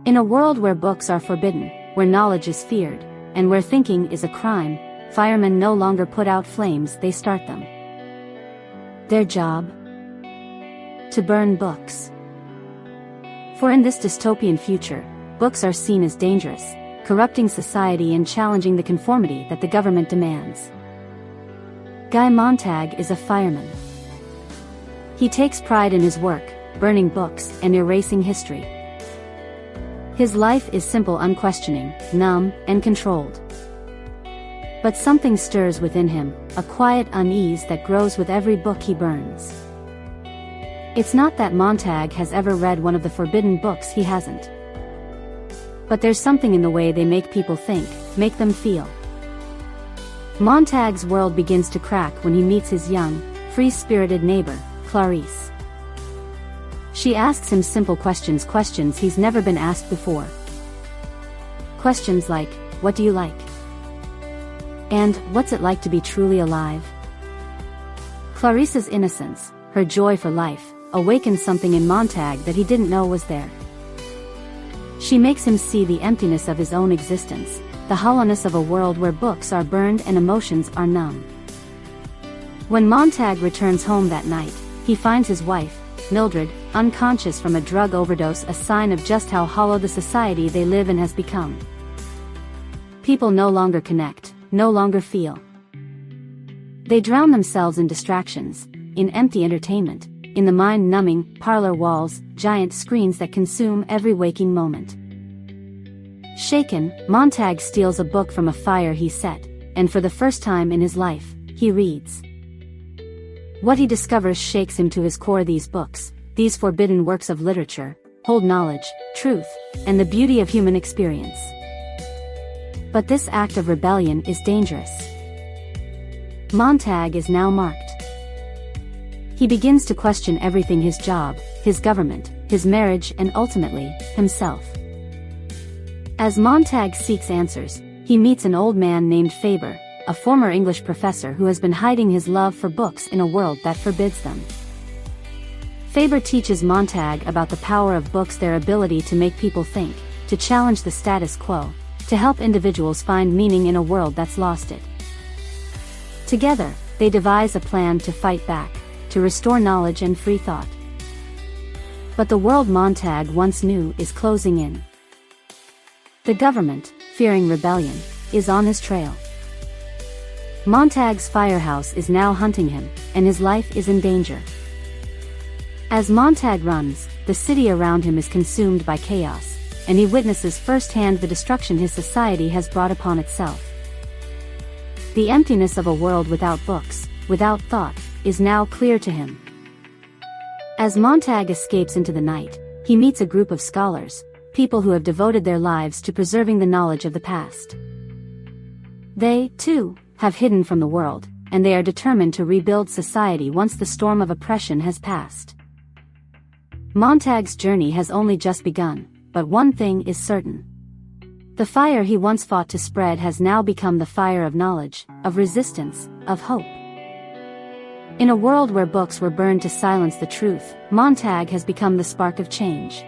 In a world where books are forbidden, where knowledge is feared, and where thinking is a crime, firemen no longer put out flames, they start them. Their job? To burn books. For in this dystopian future, books are seen as dangerous, corrupting society and challenging the conformity that the government demands. Guy Montag is a fireman. He takes pride in his work, burning books and erasing history. His life is simple, unquestioning, numb, and controlled. But something stirs within him, a quiet unease that grows with every book he burns. It's not that Montag has ever read one of the forbidden books, he hasn't. But there's something in the way they make people think, make them feel. Montag's world begins to crack when he meets his young, free-spirited neighbor, Clarice. She asks him simple questions he's never been asked before. Questions like, what do you like? And, what's it like to be truly alive? Clarice's innocence, her joy for life, awakens something in Montag that he didn't know was there. She makes him see the emptiness of his own existence, the hollowness of a world where books are burned and emotions are numb. When Montag returns home that night, he finds his wife, Mildred, unconscious from a drug overdose, a sign of just how hollow the society they live in has become. People no longer connect, no longer feel. They drown themselves in distractions, in empty entertainment, in the mind-numbing parlor walls, giant screens that consume every waking moment. Shaken, Montag steals a book from a fire he set, and for the first time in his life, he reads. What he discovers shakes him to his core. These books, these forbidden works of literature, hold knowledge, truth, and the beauty of human experience. But this act of rebellion is dangerous. Montag is now marked. He begins to question everything: his job, his government, his marriage, and ultimately, himself. As Montag seeks answers, he meets an old man named Faber, a former English professor who has been hiding his love for books in a world that forbids them. Faber teaches Montag about the power of books, their ability to make people think, to challenge the status quo, to help individuals find meaning in a world that's lost it. Together, they devise a plan to fight back, to restore knowledge and free thought. But the world Montag once knew is closing in. The government, fearing rebellion, is on his trail. Montag's firehouse is now hunting him, and his life is in danger. As Montag runs, the city around him is consumed by chaos, and he witnesses firsthand the destruction his society has brought upon itself. The emptiness of a world without books, without thought, is now clear to him. As Montag escapes into the night, he meets a group of scholars, people who have devoted their lives to preserving the knowledge of the past. They, too, have hidden from the world, and they are determined to rebuild society once the storm of oppression has passed. Montag's journey has only just begun, but one thing is certain. The fire he once fought to spread has now become the fire of knowledge, of resistance, of hope. In a world where books were burned to silence the truth, Montag has become the spark of change.